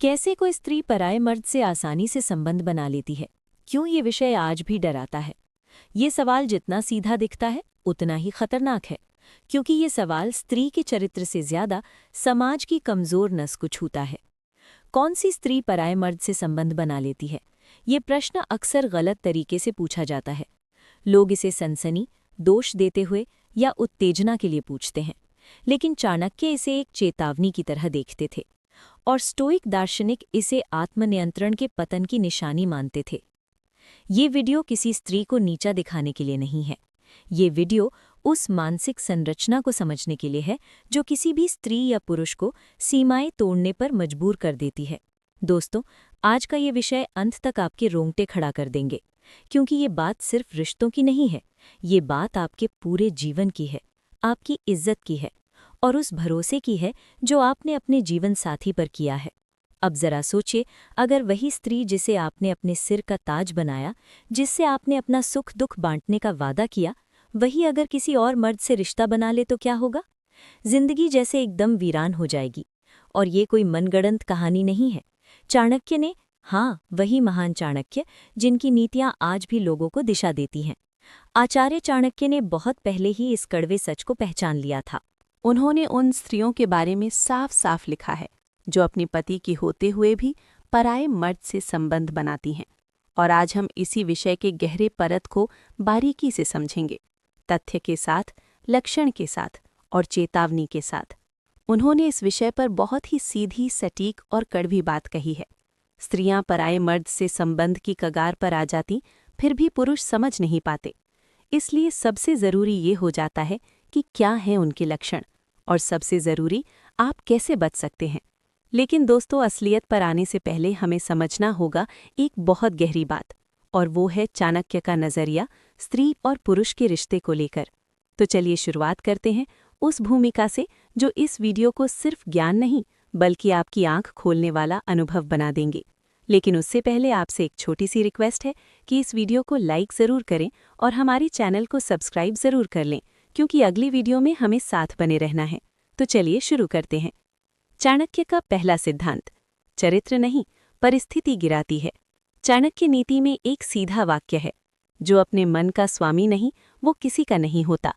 कैसे कोई स्त्री पराये मर्द से आसानी से संबंध बना लेती है? क्यों ये विषय आज भी डराता है? ये सवाल जितना सीधा दिखता है उतना ही खतरनाक है, क्योंकि ये सवाल स्त्री के चरित्र से ज्यादा समाज की कमजोर नस को छूता है। कौन सी स्त्री पराये मर्द से संबंध बना लेती है? ये प्रश्न अक्सर गलत तरीके से पूछा जाता है। लोग इसे सनसनी, दोष देते हुए या उत्तेजना के लिए पूछते हैं, लेकिन चाणक्य इसे एक चेतावनी की तरह देखते थे और स्टोइक दार्शनिक इसे आत्मनियंत्रण के पतन की निशानी मानते थे। ये वीडियो किसी स्त्री को नीचा दिखाने के लिए नहीं है। ये वीडियो उस मानसिक संरचना को समझने के लिए है जो किसी भी स्त्री या पुरुष को सीमाएं तोड़ने पर मजबूर कर देती है। दोस्तों, आज का ये विषय अंत तक आपके रोंगटे खड़ा कर देंगे, क्योंकि ये बात सिर्फ रिश्तों की नहीं है, ये बात आपके पूरे जीवन की है, आपकी इज्जत की है और उस भरोसे की है जो आपने अपने जीवन साथी पर किया है। अब जरा सोचिए, अगर वही स्त्री जिसे आपने अपने सिर का ताज बनाया, जिससे आपने अपना सुख दुख बांटने का वादा किया, वही अगर किसी और मर्द से रिश्ता बना ले तो क्या होगा? जिंदगी जैसे एकदम वीरान हो जाएगी। और ये कोई मनगढ़ंत कहानी नहीं है। चाणक्य ने, हाँ, वही महान चाणक्य जिनकी नीतियां आज भी लोगों को दिशा देती हैं। आचार्य चाणक्य ने बहुत पहले ही इस कड़वे सच को पहचान लिया था। उन्होंने उन स्त्रियों के बारे में साफ साफ लिखा है जो अपने पति की होते हुए भी पराये मर्द से संबंध बनाती हैं। और आज हम इसी विषय के गहरे परत को बारीकी से समझेंगे, तथ्य के साथ, लक्षण के साथ और चेतावनी के साथ। उन्होंने इस विषय पर बहुत ही सीधी, सटीक और कड़वी बात कही है। स्त्रियां पराये मर्द से संबंध की कगार पर आ जाती, फिर भी पुरुष समझ नहीं पाते। इसलिए सबसे जरूरी ये हो जाता है कि क्या हैं उनके लक्षण, और सबसे जरूरी, आप कैसे बच सकते हैं। लेकिन दोस्तों, असलियत पर आने से पहले हमें समझना होगा एक बहुत गहरी बात, और वो है चाणक्य का नजरिया स्त्री और पुरुष के रिश्ते को लेकर। तो चलिए शुरुआत करते हैं उस भूमिका से जो इस वीडियो को सिर्फ ज्ञान नहीं बल्कि आपकी आंख खोलने वाला अनुभव बना देंगे। लेकिन उससे पहले आपसे एक छोटी सी रिक्वेस्ट है कि इस वीडियो को लाइक ज़रूर करें और हमारी चैनल को सब्सक्राइब ज़रूर कर लें, क्योंकि अगली वीडियो में हमें साथ बने रहना है। तो चलिए शुरू करते हैं। चाणक्य का पहला सिद्धांत, चरित्र नहीं परिस्थिति गिराती है। चाणक्य नीति में एक सीधा वाक्य है, जो अपने मन का स्वामी नहीं वो किसी का नहीं होता।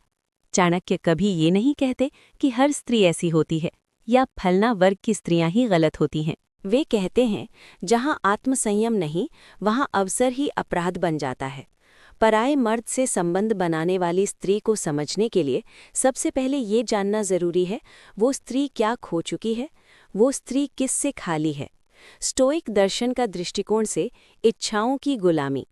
चाणक्य कभी ये नहीं कहते कि हर स्त्री ऐसी होती है या फलना वर्ग की स्त्रियां ही गलत होती हैं। वे कहते हैं, जहां आत्मसंयम नहीं वहां अवसर ही अपराध बन जाता है। पराये मर्द से संबंध बनाने वाली स्त्री को समझने के लिए सबसे पहले ये जानना जरूरी है, वो स्त्री क्या खो चुकी है, वो स्त्री किससे खाली है। स्टोइक दर्शन का दृष्टिकोण से इच्छाओं की गुलामी,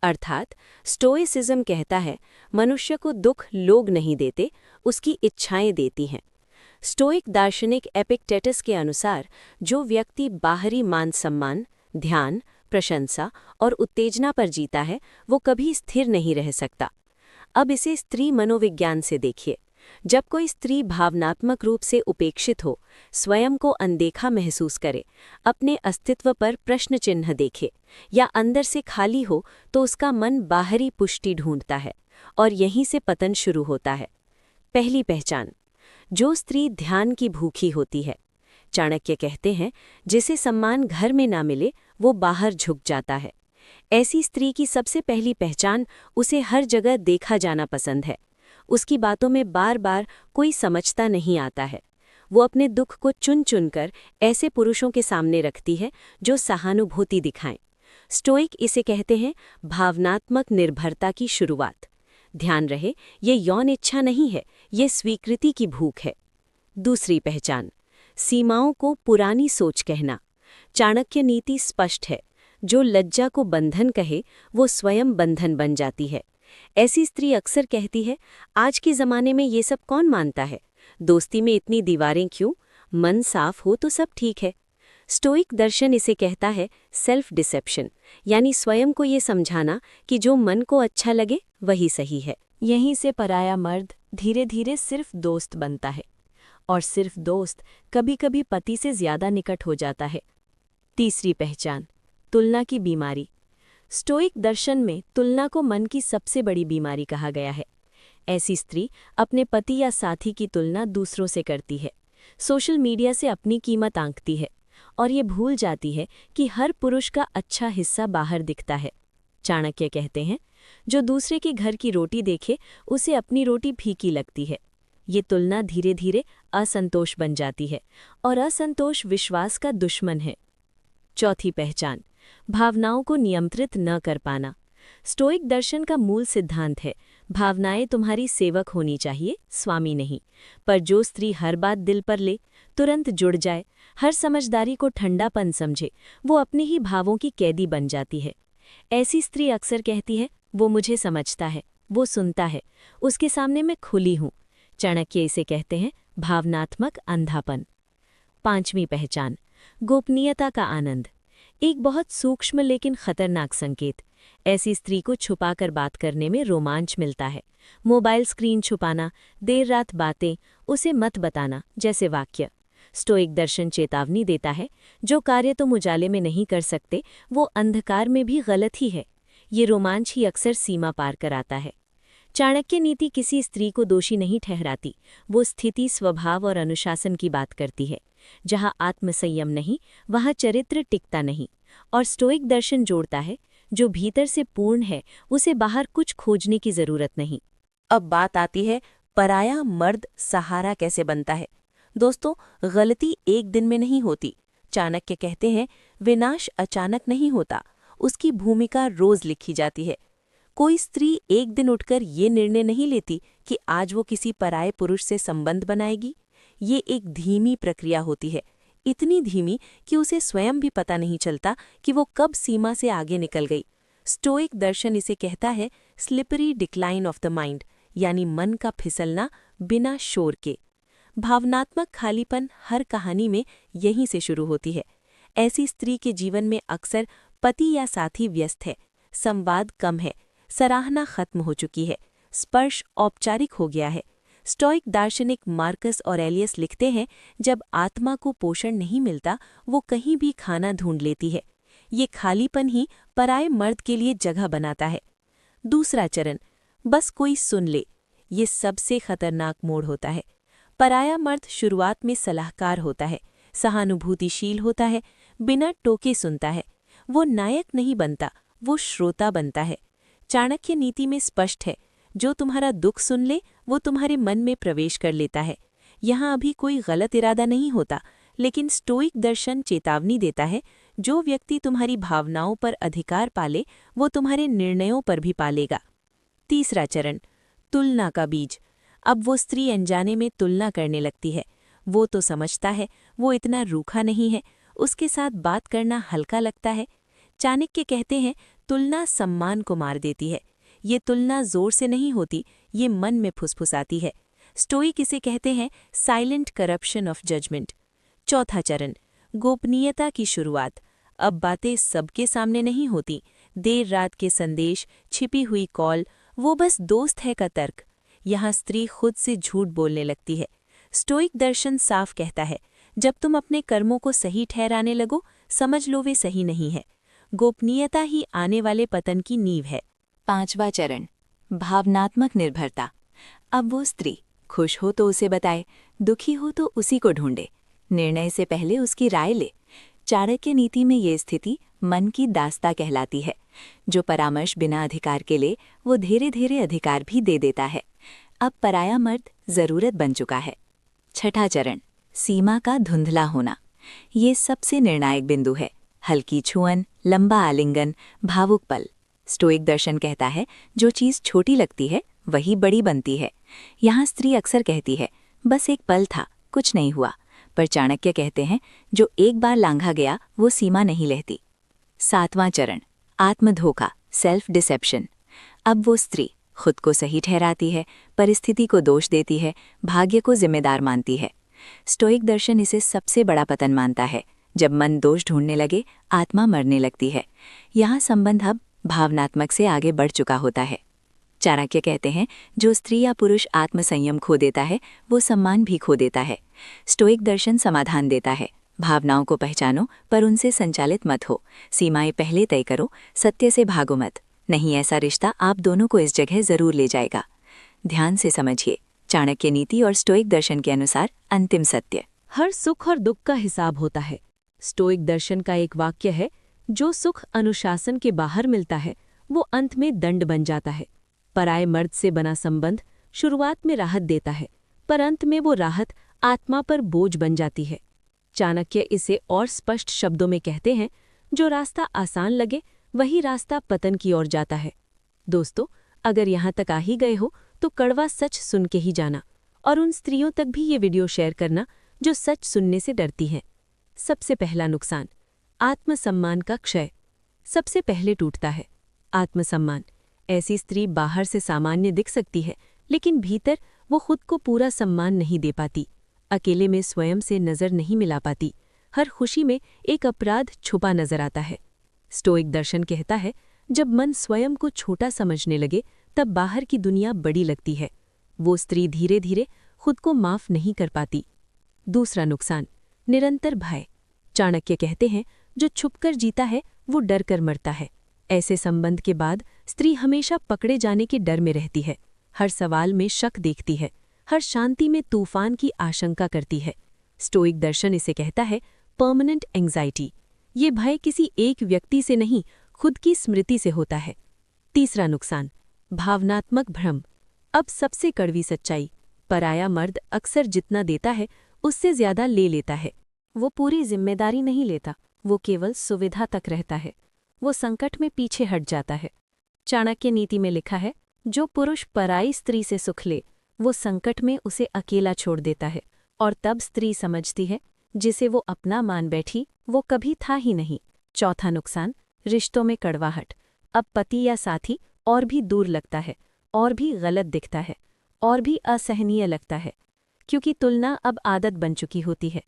अर्थात स्टोइसिज्म कहता है मनुष्य को दुख लोग नहीं देते, उसकी इच्छाएं देती हैं। स्टोइक दार्शनिक एपिक्टेटस के अनुसार जो व्यक्ति बाहरी मान सम्मान, ध्यान, प्रशंसा और उत्तेजना पर जीता है वो कभी स्थिर नहीं रह सकता। अब इसे स्त्री मनोविज्ञान से देखिए। जब कोई स्त्री भावनात्मक रूप से उपेक्षित हो, स्वयं को अनदेखा महसूस करे, अपने अस्तित्व पर प्रश्न चिन्ह देखे या अंदर से खाली हो, तो उसका मन बाहरी पुष्टि ढूंढता है और यहीं से पतन शुरू होता है। पहली पहचान, जो स्त्री ध्यान की भूखी होती है। चाणक्य कहते हैं, जिसे सम्मान घर में ना मिले वो बाहर झुक जाता है। ऐसी स्त्री की सबसे पहली पहचान, उसे हर जगह देखा जाना पसंद है। उसकी बातों में बार बार कोई समझता नहीं आता है। वो अपने दुख को चुन चुनकर ऐसे पुरुषों के सामने रखती है जो सहानुभूति दिखाएं। स्टोइक इसे कहते हैं भावनात्मक निर्भरता की शुरुआत। ध्यान रहे, ये यौन इच्छा नहीं है, ये स्वीकृति की भूख है। दूसरी पहचान, सीमाओं को पुरानी सोच कहना। चाणक्य नीति स्पष्ट है, जो लज्जा को बंधन कहे वो स्वयं बंधन बन जाती है। ऐसी स्त्री अक्सर कहती है, आज के ज़माने में ये सब कौन मानता है, दोस्ती में इतनी दीवारें क्यों, मन साफ हो तो सब ठीक है। स्टोइक दर्शन इसे कहता है सेल्फ डिसेप्शन, यानी स्वयं को ये समझाना कि जो मन को अच्छा लगे वही सही है। यहीं से पराया मर्द धीरे धीरे सिर्फ दोस्त बनता है, और सिर्फ दोस्त कभी कभी पति से ज्यादा निकट हो जाता है। तीसरी पहचान, तुलना की बीमारी। स्टोइक दर्शन में तुलना को मन की सबसे बड़ी बीमारी कहा गया है। ऐसी स्त्री अपने पति या साथी की तुलना दूसरों से करती है, सोशल मीडिया से अपनी कीमत आंकती है और ये भूल जाती है कि हर पुरुष का अच्छा हिस्सा बाहर दिखता है। चाणक्य कहते हैं, जो दूसरे के घर की रोटी देखे उसे अपनी रोटी फीकी लगती है। ये तुलना धीरे धीरे असंतोष बन जाती है और असंतोष विश्वास का दुश्मन है। चौथी पहचान, भावनाओं को नियंत्रित न कर पाना। स्टोइक दर्शन का मूल सिद्धांत है, भावनाएं तुम्हारी सेवक होनी चाहिए, स्वामी नहीं। पर जो स्त्री हर बात दिल पर ले, तुरंत जुड़ जाए, हर समझदारी को ठंडापन समझे, वो अपने ही भावों की कैदी बन जाती है। ऐसी स्त्री अक्सर कहती है, वो मुझे समझता है, वो सुनता है, उसके सामने मैं खुली हूँ। चाणक्य इसे कहते हैं भावनात्मक अंधापन। पांचवी पहचान, गोपनीयता का आनंद। एक बहुत सूक्ष्म लेकिन खतरनाक संकेत। ऐसी स्त्री को छुपाकर बात करने में रोमांच मिलता है। मोबाइल स्क्रीन छुपाना, देर रात बातें, उसे मत बताना जैसे वाक्य। स्टोइक दर्शन चेतावनी देता है, जो कार्य तुम उजाले में नहीं कर सकते वो अंधकार में भी गलत ही है। ये रोमांच ही अक्सर सीमा पार कर आता है। चाणक्य नीति किसी स्त्री को दोषी नहीं ठहराती, वो स्थिति, स्वभाव और अनुशासन की बात करती है। जहाँ आत्मसंयम नहीं, वहाँ चरित्र टिकता नहीं। और स्टोइक दर्शन जोड़ता है, जो भीतर से पूर्ण है उसे बाहर कुछ खोजने की जरूरत नहीं। अब बात आती है, पराया मर्द सहारा कैसे बनता है। दोस्तों, गलती एक दिन में नहीं होती। चाणक्य कहते हैं, विनाश अचानक नहीं होता, उसकी भूमिका रोज लिखी जाती है। कोई स्त्री एक दिन उठकर ये निर्णय नहीं लेती कि आज वो किसी पराये पुरुष से संबंध बनाएगी। ये एक धीमी प्रक्रिया होती है, इतनी धीमी कि उसे स्वयं भी पता नहीं चलता कि वो कब सीमा से आगे निकल गई। स्टोइक दर्शन इसे कहता है slippery decline of the mind, यानी मन का फिसलना बिना शोर के। भावनात्मक खालीपन हर कहानी में यहीं से शुरू होती है। ऐसी स्त्री के जीवन में अक्सर पति या साथी व्यस्त है, संवाद कम है, सराहना खत्म हो चुकी है, स्पर्श औपचारिक हो गया है। स्टोइक दार्शनिक मार्कस ऑरेलियस लिखते हैं, जब आत्मा को पोषण नहीं मिलता वो कहीं भी खाना ढूंढ लेती है। ये खालीपन ही पराये मर्द के लिए जगह बनाता है। दूसरा चरण, बस कोई सुन ले। ये सबसे खतरनाक मोड़ होता है। पराया मर्द शुरुआत में सलाहकार होता है, सहानुभूतिशील होता है, बिना टोके सुनता है। वो नायक नहीं बनता, वो श्रोता बनता है। चाणक्य नीति में स्पष्ट है, जो तुम्हारा दुख सुन ले वो तुम्हारे मन में प्रवेश कर लेता है। यहाँ अभी कोई गलत इरादा नहीं होता, लेकिन स्टोइक दर्शन चेतावनी देता है, जो व्यक्ति तुम्हारी भावनाओं पर अधिकार पाले वो तुम्हारे निर्णयों पर भी पालेगा। तीसरा चरण, तुलना का बीज। अब वो स्त्री अनजाने में तुलना करने लगती है। वो तो समझता है, वो इतना रूखा नहीं है, उसके साथ बात करना हल्का लगता है। चाणक्य कहते हैं, तुलना सम्मान को मार देती है। ये तुलना जोर से नहीं होती, ये मन में फुसफुसाती है। स्टोइक इसे कहते हैं साइलेंट करप्शन ऑफ जजमेंट। चौथा चरण, गोपनीयता की शुरुआत। अब बातें सबके सामने नहीं होती। देर रात के संदेश, छिपी हुई कॉल, वो बस दोस्त है का तर्क। यहाँ स्त्री खुद से झूठ बोलने लगती है। स्टोइक दर्शन साफ कहता है, जब तुम अपने कर्मों को सही ठहराने लगो, समझ लो वे सही नहीं है। गोपनीयता ही आने वाले पतन की नींव है। पांचवा चरण, भावनात्मक निर्भरता। अब वो स्त्री खुश हो तो उसे बताए, दुखी हो तो उसी को ढूंढे, निर्णय से पहले उसकी राय ले। चाणक्य नीति में ये स्थिति मन की दास्ता कहलाती है। जो परामर्श बिना अधिकार के ले, वो धीरे धीरे अधिकार भी दे देता है। अब पराया मर्द जरूरत बन चुका है। छठा चरण, सीमा का धुंधला होना। ये सबसे निर्णायक बिंदु है। हल्की छुअन, लंबा आलिंगन, भावुक पल। स्टोइक दर्शन कहता है, जो चीज़ छोटी लगती है वही बड़ी बनती है। यहाँ स्त्री अक्सर कहती है, बस एक पल था, कुछ नहीं हुआ। पर चाणक्य कहते हैं, जो एक बार लांघा गया वो सीमा नहीं रहती। सातवां चरण, आत्मधोखा, सेल्फ डिसेप्शन। अब वो स्त्री खुद को सही ठहराती है, परिस्थिति को दोष देती है, भाग्य को जिम्मेदार मानती है। स्टोइक दर्शन इसे सबसे बड़ा पतन मानता है। जब मन दोष ढूंढने लगे, आत्मा मरने लगती है। यहाँ संबंध अब भावनात्मक से आगे बढ़ चुका होता है। चाणक्य कहते हैं, जो स्त्री या पुरुष आत्मसंयम खो देता है वो सम्मान भी खो देता है। स्टोइक दर्शन समाधान देता है, भावनाओं को पहचानो पर उनसे संचालित मत हो। सीमाएं पहले तय करो, सत्य से भागो मत, नहीं ऐसा रिश्ता आप दोनों को इस जगह जरूर ले जाएगा। ध्यान से समझिए, चाणक्य नीति और स्टोइक दर्शन के अनुसार अंतिम सत्य। हर सुख और दुख का हिसाब होता है। स्टोइक दर्शन का एक वाक्य है, जो सुख अनुशासन के बाहर मिलता है वो अंत में दंड बन जाता है। पराये मर्द से बना संबंध शुरुआत में राहत देता है, पर अंत में वो राहत आत्मा पर बोझ बन जाती है। चाणक्य इसे और स्पष्ट शब्दों में कहते हैं, जो रास्ता आसान लगे वही रास्ता पतन की ओर जाता है। दोस्तों, अगर यहाँ तक आ ही गए हो तो कड़वा सच सुन के ही जाना, और उन स्त्रियों तक भी ये वीडियो शेयर करना जो सच सुनने से डरती हैं। सबसे पहला नुकसान, आत्मसम्मान का क्षय। सबसे पहले टूटता है आत्मसम्मान। ऐसी स्त्री बाहर से सामान्य दिख सकती है, लेकिन भीतर वो खुद को पूरा सम्मान नहीं दे पाती, अकेले में स्वयं से नज़र नहीं मिला पाती, हर खुशी में एक अपराध छुपा नजर आता है। स्टोइक दर्शन कहता है, जब मन स्वयं को छोटा समझने लगे तब बाहर की दुनिया बड़ी लगती है। वो स्त्री धीरे धीरे खुद को माफ नहीं कर पाती। दूसरा नुकसान, निरंतर भय। चाणक्य कहते हैं, जो छुपकर जीता है वो डर कर मरता है। ऐसे संबंध के बाद स्त्री हमेशा पकड़े जाने के डर में रहती है, हर सवाल में शक देखती है, हर शांति में तूफान की आशंका करती है। स्टोइक दर्शन इसे कहता है परमानेंट एंग्जाइटी। ये भय किसी एक व्यक्ति से नहीं, खुद की स्मृति से होता है। तीसरा नुकसान, भावनात्मक भ्रम। अब सबसे कड़वी सच्चाई, पराया मर्द अक्सर जितना देता है उससे ज्यादा ले लेता है। वो पूरी जिम्मेदारी नहीं लेता, वो केवल सुविधा तक रहता है। वो संकट में पीछे हट जाता है। चाणक्य नीति में लिखा है, जो पुरुष पराई स्त्री से सुख ले वो संकट में उसे अकेला छोड़ देता है, और तब स्त्री समझती है जिसे वो अपना मान बैठी वो कभी था ही नहीं। चौथा नुकसान, रिश्तों में कड़वाहट। अब पति या साथी और भी दूर लगता है, और भी गलत दिखता है, और भी असहनीय लगता है, क्योंकि तुलना अब आदत बन चुकी होती है।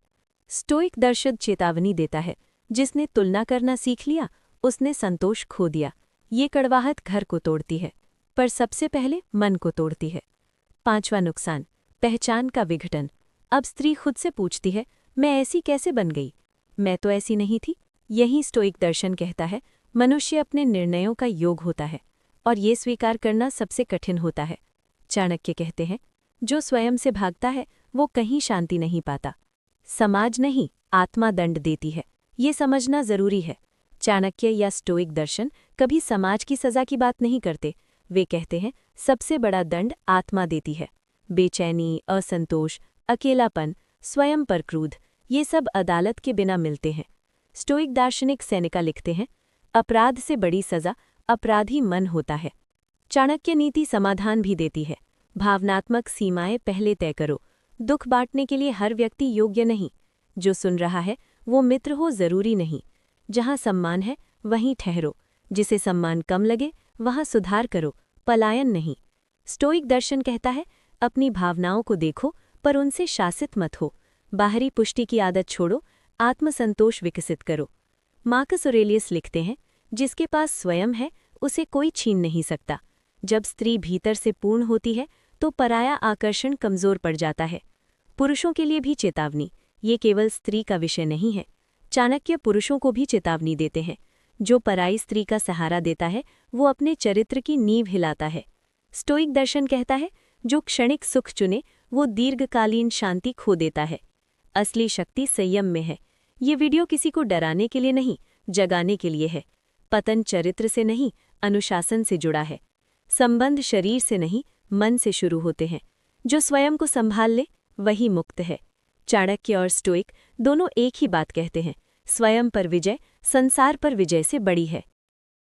स्टोइक दर्शन चेतावनी देता है, जिसने तुलना करना सीख लिया उसने संतोष खो दिया। ये कड़वाहट घर को तोड़ती है, पर सबसे पहले मन को तोड़ती है। पांचवा नुकसान, पहचान का विघटन। अब स्त्री खुद से पूछती है, मैं ऐसी कैसे बन गई, मैं तो ऐसी नहीं थी। यही स्टोइक दर्शन कहता है, मनुष्य अपने निर्णयों का योग होता है, और ये स्वीकार करना सबसे कठिन होता है। चाणक्य कहते हैं, जो स्वयं से भागता है वो कहीं शांति नहीं पाता। समाज नहीं, आत्मा दंड देती है, ये समझना जरूरी है। चाणक्य या स्टोइक दर्शन कभी समाज की सजा की बात नहीं करते। वे कहते हैं, सबसे बड़ा दंड आत्मा देती है। बेचैनी, असंतोष, अकेलापन, स्वयं पर क्रोध, ये सब अदालत के बिना मिलते हैं। स्टोइक दार्शनिक सेनेका लिखते हैं, अपराध से बड़ी सजा अपराधी मन होता है। चाणक्य नीति समाधान भी देती है, भावनात्मक सीमाएं पहले तय करो। दुख बांटने के लिए हर व्यक्ति योग्य नहीं। जो सुन रहा है वो मित्र हो जरूरी नहीं। जहाँ सम्मान है वहीं ठहरो, जिसे सम्मान कम लगे वहाँ सुधार करो, पलायन नहीं। स्टोइक दर्शन कहता है, अपनी भावनाओं को देखो पर उनसे शासित मत हो। बाहरी पुष्टि की आदत छोड़ो, आत्मसंतोष विकसित करो। मार्कस ऑरेलियस लिखते हैं, जिसके पास स्वयं है उसे कोई छीन नहीं सकता। जब स्त्री भीतर से पूर्ण होती है तो पराया आकर्षण कमजोर पड़ जाता है। पुरुषों के लिए भी चेतावनी, ये केवल स्त्री का विषय नहीं है। चाणक्य पुरुषों को भी चेतावनी देते हैं, जो पराई स्त्री का सहारा देता है वो अपने चरित्र की नींव हिलाता है। स्टोइक दर्शन कहता है, जो क्षणिक सुख चुने वो दीर्घकालीन शांति खो देता है। असली शक्ति संयम में है। ये वीडियो किसी को डराने के लिए नहीं, जगाने के लिए है। पतन चरित्र से नहीं, अनुशासन से जुड़ा है। संबंध शरीर से नहीं, मन से शुरू होते हैं। जो स्वयं को संभाल ले वही मुक्त है। चाणक्य और स्टोइक दोनों एक ही बात कहते हैं, स्वयं पर विजय संसार पर विजय से बड़ी है।